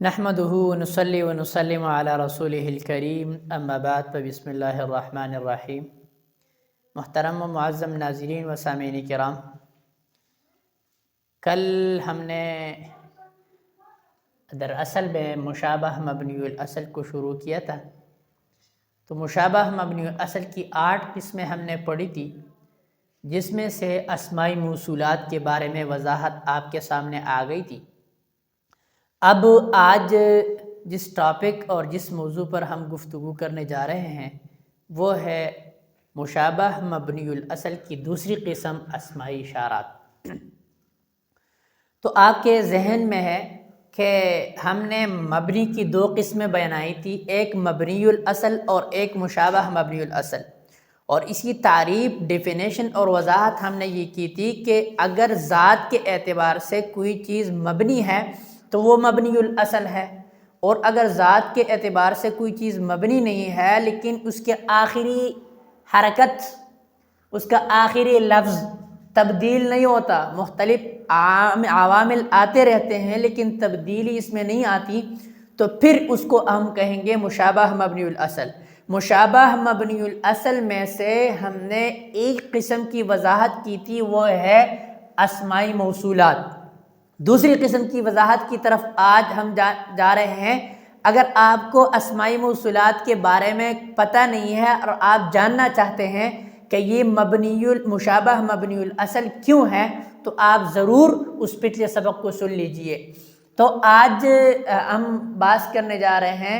نحمدہ ونصلی ونسلم علی رسولہ الکریم اما بعد فبسم اللہ الرحمن الرحیم۔ محترم و معظم ناظرین و سامعین کرام، کل ہم نے دراصل میں مشابہ مبنی الاصل کو شروع کیا تھا، تو مشابہ مبنی الاصل کی 8 قسمیں ہم نے پڑھی تھی، جس میں سے اسمائی موصولات کے بارے میں وضاحت آپ کے سامنے آ گئی تھی۔ اب آج جس ٹاپک اور جس موضوع پر ہم گفتگو کرنے جا رہے ہیں وہ ہے مشابہ مبنی الاصل کی دوسری قسم اسمائی اشارات۔ تو آپ کے ذہن میں ہے کہ ہم نے مبنی کی 2 قسمیں بیانائی تھی، ایک مبنی الاصل اور ایک مشابہ مبنی الاصل، اور اس کی تعریف، ڈیفینیشن اور وضاحت ہم نے یہ کی تھی کہ اگر ذات کے اعتبار سے کوئی چیز مبنی ہے تو وہ مبنی الاصل ہے، اور اگر ذات کے اعتبار سے کوئی چیز مبنی نہیں ہے لیکن اس کے آخری حرکت، اس کا آخری لفظ تبدیل نہیں ہوتا، مختلف عوامل آتے رہتے ہیں لیکن تبدیلی اس میں نہیں آتی، تو پھر اس کو ہم کہیں گے مشابہ مبنی الاصل۔ مشابہ مبنی الاصل میں سے ہم نے ایک قسم کی وضاحت کی تھی، وہ ہے اسمائی موصولات۔ دوسری قسم کی وضاحت کی طرف آج ہم جا رہے ہیں۔ اگر آپ کو اسمائی موصولات کے بارے میں پتہ نہیں ہے اور آپ جاننا چاہتے ہیں کہ یہ مشابہ مبنی الاصل کیوں ہے، تو آپ ضرور اس پچھلے سبق کو سن لیجئے۔ تو آج ہم بات کرنے جا رہے ہیں،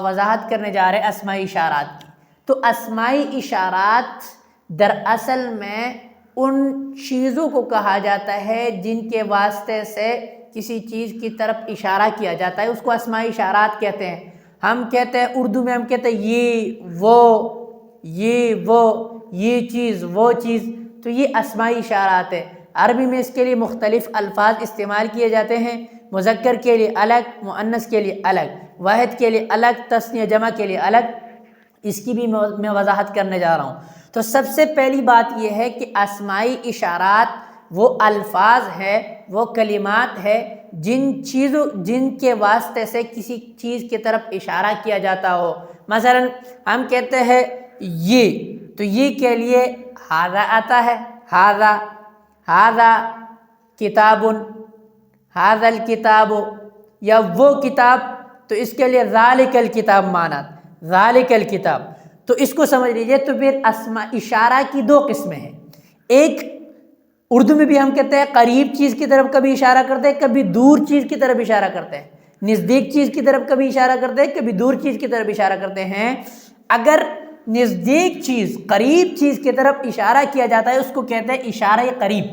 وضاحت کرنے جا رہے ہیں اسمائی اشارات کی۔ تو اسمائی اشارات دراصل میں ان چیزوں کو کہا جاتا ہے جن کے واسطے سے کسی چیز کی طرف اشارہ کیا جاتا ہے، اس کو اسمائی اشارات کہتے ہیں۔ ہم کہتے ہیں اردو میں، ہم کہتے ہیں یہ وہ یہ چیز وہ چیز، تو یہ اسمائی اشارات ہے۔ عربی میں اس کے لیے مختلف الفاظ استعمال کیے جاتے ہیں، مذکر کے لیے الگ، مؤنث کے لیے الگ، واحد کے لیے الگ، تثنیہ جمع کے لیے الگ۔ اس کی بھی میں وضاحت کرنے جا رہا ہوں۔ تو سب سے پہلی بات یہ ہے کہ اسمائی اشارات وہ الفاظ ہے، وہ کلمات ہے جن کے واسطے سے کسی چیز کی طرف اشارہ کیا جاتا ہو۔ مثلا ہم کہتے ہیں یہ، تو یہ کے لیے ھذا آتا ہے، ھذا کتاب، ھذا الکتاب، یا وہ کتاب، تو اس کے لیے ذالک الکتاب معنی، ذالک الکتاب۔ تو اس کو سمجھ لیجئے۔ تو پھر اشارہ کی 2 قسمیں ہیں۔ ایک اردو میں بھی ہم کہتے ہیں قریب چیز کی طرف کبھی اشارہ کرتے ہیں، کبھی دور چیز کی طرف اشارہ کرتے ہیں، نزدیک چیز کی طرف کبھی اشارہ کرتے ہیں، کبھی دور چیز کی طرف اشارہ کرتے ہیں۔ اگر نزدیک چیز، قریب چیز کی طرف اشارہ کیا جاتا ہے اس کو کہتے ہیں اشارہ قریب۔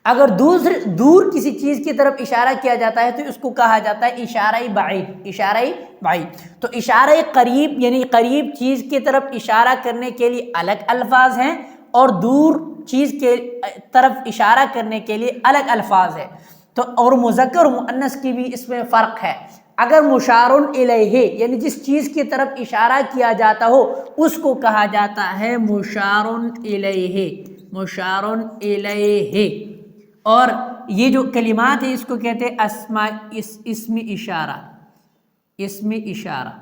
اگر دور کسی چیز کی طرف اشارہ کیا جاتا ہے تو اس کو کہا جاتا ہے اشارہ بعید، اشارہ بعید۔ تو اشارہ قریب یعنی قریب چیز کی طرف اشارہ کرنے کے لیے الگ الفاظ ہیں، اور دور چیز کے طرف اشارہ کرنے کے لیے الگ الفاظ ہیں۔ تو اور مذکر و مؤنث کی بھی اس میں فرق ہے۔ اگر مشار الیہ یعنی جس چیز کی طرف اشارہ کیا جاتا ہو اس کو کہا جاتا ہے مشار الیہ، مشار الیہ۔ اور یہ جو کلمات ہیں اس کو کہتے ہیں اسم اشارہ، اسم اشارہ،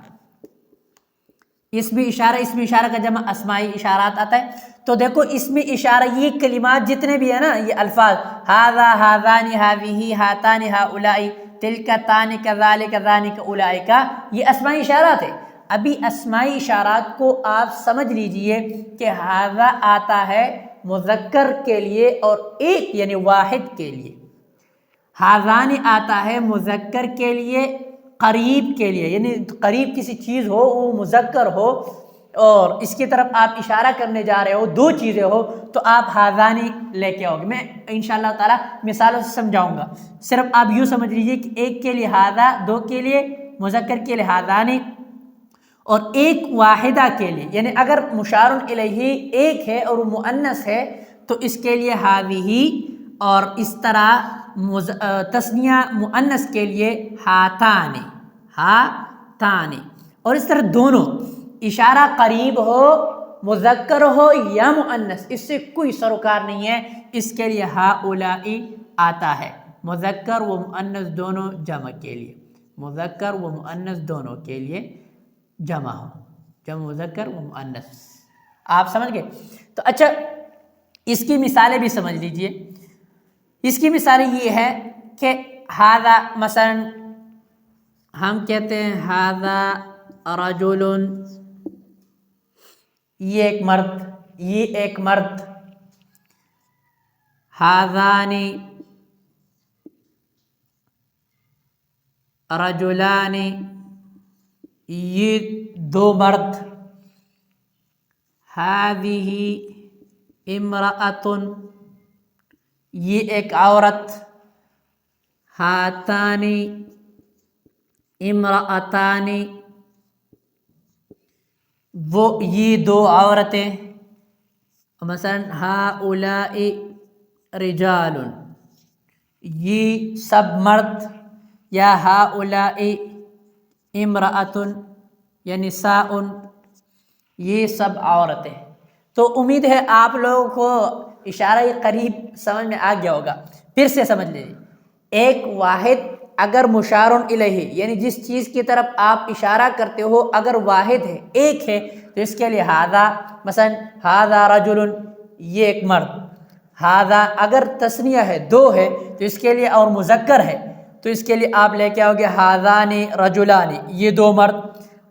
اسم اشارہ، اسم اشارہ کا جمع اسمائی اشارات آتا ہے۔ تو دیکھو اسم اشارہ یہ کلمات جتنے بھی ہیں نا، یہ الفاظ ھذا، ھذان، ھذہ، ھاتان، ھؤلاء، تلک، تان، کذالک، ذالک، اولئک، یہ اسمائی اشارات ہیں۔ ابھی اسمائی اشارات کو آپ سمجھ لیجئے کہ ھذا آتا ہے مذکر کے لیے اور ایک یعنی واحد کے لیے، ھذان آتا ہے مذکر کے لیے، قریب کے لیے، یعنی قریب کسی چیز ہو وہ مذکر ہو اور اس کی طرف آپ اشارہ کرنے جا رہے ہو، 2 چیزیں ہو، تو آپ ھذانی لے کے آؤ گے۔ میں انشاءاللہ تعالی مثالوں سے سمجھاؤں گا، صرف آپ یوں سمجھ لیجئے کہ ایک کے لیے ھذا، 2 کے لیے مذکر کے لیے ھذانی، اور ایک واحدہ کے لیے، یعنی اگر مشار الیہ ایک ہے اور وہ مؤنث ہے تو اس کے لیے ھذہ، اور اس طرح تثنیہ مؤنث کے لیے ھاتان، ھاتان، اور اس طرح دونوں اشارہ قریب ہو، مذکر ہو یا مؤنث، اس سے کوئی سروکار نہیں ہے۔ اس کے لیے ھؤلاء آتا ہے، مذکر و مؤنث دونوں جمع کے لیے۔ مذکر و مؤنث دونوں کے لیے جمع ہو، جمع مذکر و مؤنث. آپ سمجھ گئے؟ تو اچھا اس کی مثالیں بھی سمجھ لیجئے. اس کی مثالیں یہ ہے کہ ہذا مثلا ہم کہتے ہیں ہذا رجل، یہ ایک مرد، یہ ایک مرد. ہذانی رجلان، یہ دو مرد. ہذہ امرأۃ، یہ ایک عورت. ہاتان امرأتان، وہ یہ دو عورتیں. مثلا ہؤلاء رجال، یہ سب مرد. یا ہؤلاء امرأۃ یا نساء، یہ سب عورتیں. تو امید ہے آپ لوگوں کو اشارہ قریب سمجھ میں آ گیا ہوگا. پھر سے سمجھ لیجیے، ایک واحد اگر مشار الیہ یعنی جس چیز کی طرف آپ اشارہ کرتے ہو اگر واحد ہے، ایک ہے، تو اس کے لیے ھذا، مثلا ھذا رجل، یہ ایک مرد. ھذا اگر تثنیہ ہے، دو ہے، تو اس کے لیے اور مذکر ہے تو اس کے لیے آپ لے کے آؤ گے ھذان رجلان، یہ دو مرد.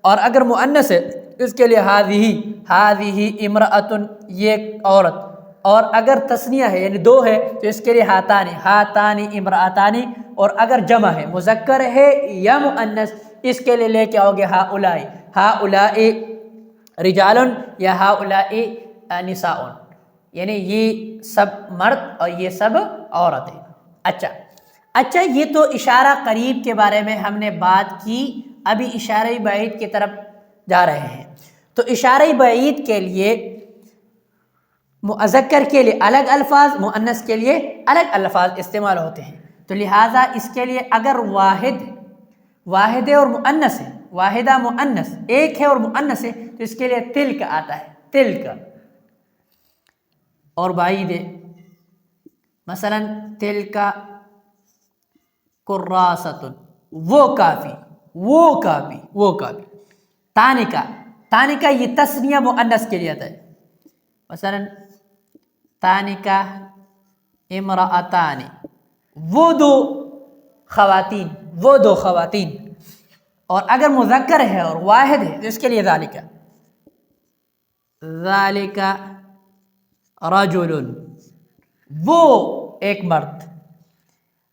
اور اگر مؤنث ہے تو اس کے لیے ھذہ امرأۃ، یہ ایک عورت. اور اگر تثنیہ ہے یعنی دو ہے تو اس کے لیے ہاتان امرأتان. اور اگر جمع ہے، مذکر ہے یا مؤنث، اس کے لیے لے کے آؤ گے ہؤلاء رجال یا ہؤلاء نساء، یعنی یہ سب مرد اور یہ سب عورتیں. اچھا یہ تو اشارہ قریب کے بارے میں ہم نے بات کی. ابھی اشارہ بعید کی طرف جا رہے ہیں. تو اشارہ بعید کے لیے مذکر کے لیے الگ الفاظ، مؤنث کے لیے الگ الفاظ استعمال ہوتے ہیں. تو لہٰذا اس کے لیے اگر واحد ہے اور مؤنث ہے، واحدہ مؤنث، ایک ہے اور مؤنث ہے، تو اس کے لیے تلک آتا ہے، تلک. اور بعید ہے، مثلا تلک کراست، وہ کافی. تانکہ یہ تثنیہ مؤنث کے لیے آتا ہے. مثلا تانکہ امرأتان، وہ دو خواتین. اور اگر مذکر ہے اور واحد ہے تو اس کے لیے ذالک رجل، وہ ایک مرد.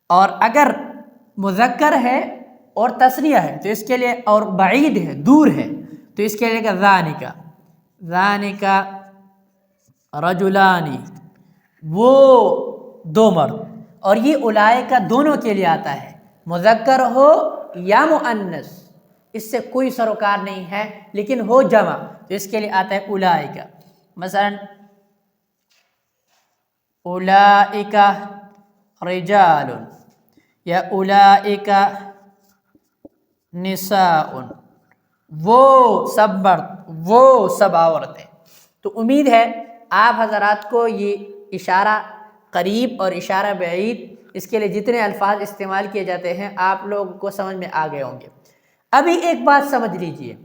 اور اگر مذکر ہے اور تثنیہ ہے تو اس کے لیے، اور بعید ہے، دور ہے، تو اس کے لیے ذالک رجلان، وہ دو مرد. اور یہ اولئک دونوں کے لیے آتا ہے، مذکر ہو یا مؤنث، اس سے کوئی سروکار نہیں ہے، لیکن ہو جمع تو اس کے لیے آتا ہے اولئک. مثلا اولئک رجال یا اولئک نساء، وہ سب مرد، وہ سب عورتیں. تو امید ہے آپ حضرات کو یہ اشارہ قریب اور اشارہ بعید، اس کے لیے جتنے الفاظ استعمال کیے جاتے ہیں آپ لوگوں کو سمجھ میں آ گئے ہوں گے. ابھی ایک بات سمجھ لیجئے،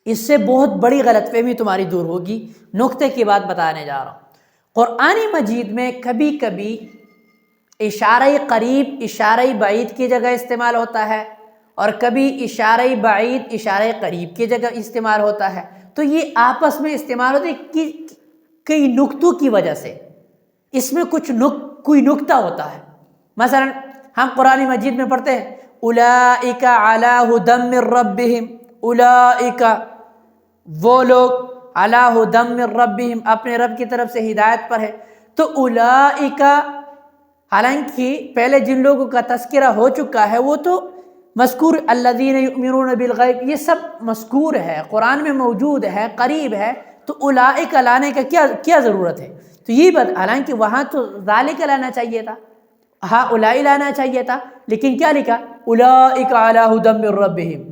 اس سے بہت بڑی غلط فہمی تمہاری دور ہوگی. نقطے کی بات بتانے جا رہا ہوں. قرآن مجید میں کبھی کبھی اشارہ قریب اشارہ بعید کی جگہ استعمال ہوتا ہے، اور کبھی اشارہ بعید اشارہ قریب کی جگہ استعمال ہوتا ہے. تو یہ آپس میں استعمال ہوتے ہیں کئی نقطوں کی وجہ سے. اس میں کوئی نقطہ ہوتا ہے. مثلا ہم قرآن مجید میں پڑھتے ہیں اولئک علی ھدی من ربہم، اولئک وہ لوگ، علی ھدی من ربہم اپنے رب کی طرف سے ہدایت پر ہے. تو اولئک، حالانکہ پہلے جن لوگوں کا تذکرہ ہو چکا ہے وہ تو مذکور، الذین یؤمنون بالغیب، یہ سب مذکور ہے، قرآن میں موجود ہے، قریب ہے. تو اولئک لانے کا کیا ضرورت ہے؟ تو یہ بات، حالانکہ وہاں تو ذالک لانا چاہیے تھا، ہؤلاء لانا چاہیے تھا، لیکن کیا لکھا؟ اولئک علی ھدی من ربہم.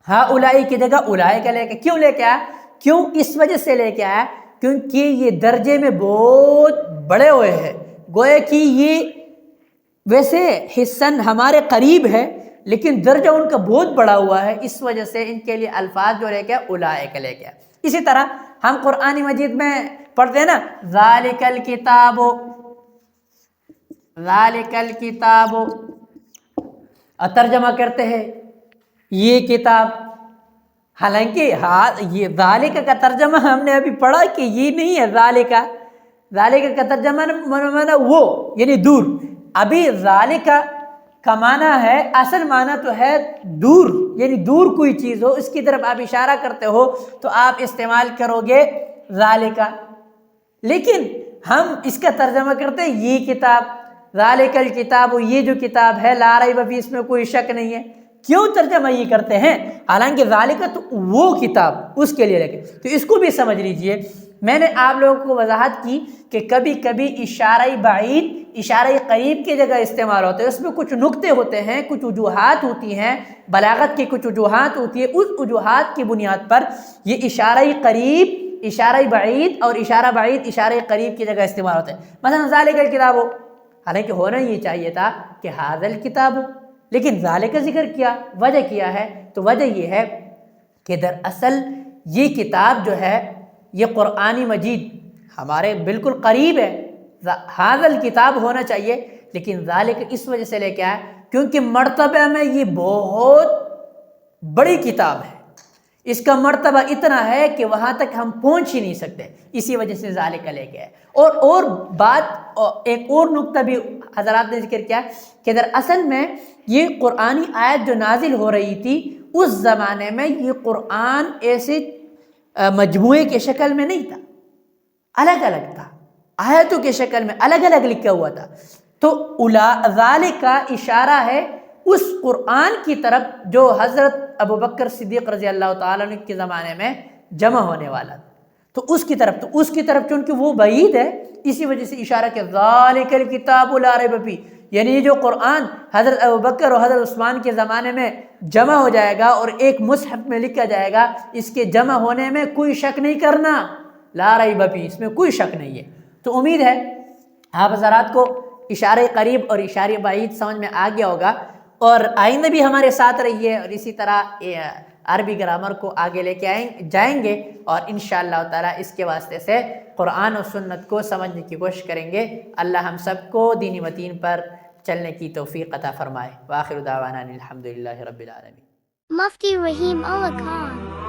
ہؤلاء کی جگہ اولئک لے کے کیوں لے کے آیا؟ کیوں؟ اس وجہ سے لے کے آیا کیونکہ یہ درجے میں بہت بڑے ہوئے ہیں. گویا کہ یہ ویسے حصن ہمارے قریب ہے، لیکن درجہ ان کا بہت بڑا ہوا ہے، اس وجہ سے ان کے لیے الفاظ جو لے کے اولئک لے کے. اسی طرح ہم قرآن مجید میں پڑھتے ہیں نا ذالک الکتاب، ذالک الکتاب، اور ترجمہ کرتے ہیں یہ کتاب. حالانکہ یہ ذالک کا ترجمہ ہم نے ابھی پڑھا کہ یہ نہیں ہے ذالک. ذالک کا ترجمہ مانا وہ یعنی دور. ابھی ذالک کا معنی ہے، اصل معنی تو ہے دور، یعنی دور کوئی چیز ہو اس کی طرف آپ اشارہ کرتے ہو تو آپ استعمال کرو گے ذالک. لیکن ہم اس کا ترجمہ کرتے ہیں یہ کتاب. ذالک الکتاب، یہ جو کتاب ہے لا ریب فیہ، اس میں کوئی شک نہیں ہے. کیوں ترجمہ یہ کرتے ہیں؟ حالانکہ ذالک تو وہ کتاب اس کے لیے لکھے. تو اس کو بھی سمجھ لیجئے. میں نے آپ لوگوں کو وضاحت کی کہ کبھی کبھی اشارہ بعید اشارہ قریب کی جگہ استعمال ہوتا ہے. اس میں کچھ نقطے ہوتے ہیں، کچھ وجوہات ہوتی ہیں، بلاغت کی کچھ وجوہات ہوتی ہے. اس وجوہات کی بنیاد پر یہ اشارہ قریب، اشارہ بعید اور اشارہ بعید اشارہ قریب کی جگہ استعمال ہوتا ہے. مثلا ذالک الکتاب، حالانکہ ہونا یہ چاہیے تھا کہ ھذا الکتاب، لیکن ذالک کا ذکر کیا. وجہ کیا ہے؟ تو وجہ یہ ہے کہ دراصل یہ کتاب جو ہے یہ قرآن مجید ہمارے بالکل قریب ہے. ھذا الکتاب ہونا چاہیے، لیکن ذالک اس وجہ سے لے کے آیا کیونکہ مرتبہ میں یہ بہت بڑی کتاب ہے. اس کا مرتبہ اتنا ہے کہ وہاں تک ہم پہنچ ہی نہیں سکتے، اسی وجہ سے ذالک لے کے آئے. اور بات، ایک اور نقطہ بھی حضرات نے ذکر کیا کہ دراصل میں یہ قرآنی آیت جو نازل ہو رہی تھی اس زمانے میں یہ قرآن ایسے مجموعے کے شکل میں نہیں تھا، الگ الگ تھا، آیتوں کے شکل میں الگ الگ لکھا ہوا تھا. تو ذالک کا اشارہ ہے اس قرآن کی طرف جو حضرت ابوبکر صدیق رضی اللہ تعالیٰ عنہ کے زمانے میں جمع ہونے والا تھا. تو اس کی طرف چونکہ وہ بعید ہے، اسی وجہ سے اشارہ کہ ذالک الکتاب لا ریب فیہ، یعنی یہ جو قرآن حضرت ابوبکر اور حضرت عثمان کے زمانے میں جمع ہو جائے گا اور ایک مصحف میں لکھا جائے گا، اس کے جمع ہونے میں کوئی شک نہیں کرنا، لا ریب فیہ، اس میں کوئی شک نہیں ہے. تو امید ہے آپ حضرات کو اشارہ قریب اور اشارہ بعید سمجھ میں آ گیا ہوگا، اور آئندہ بھی ہمارے ساتھ رہیے اور اسی طرح عربی گرامر کو آگے لے کے جائیں گے، اور انشاءاللہ تعالی اس کے واسطے سے قرآن و سنت کو سمجھنے کی کوشش کریں گے. اللہ ہم سب کو دین متین پر چلنے کی توفیق عطا فرمائے. وآخر دعوانا الحمدللہ رب العالمین. Mufti Rahim Allah Khan.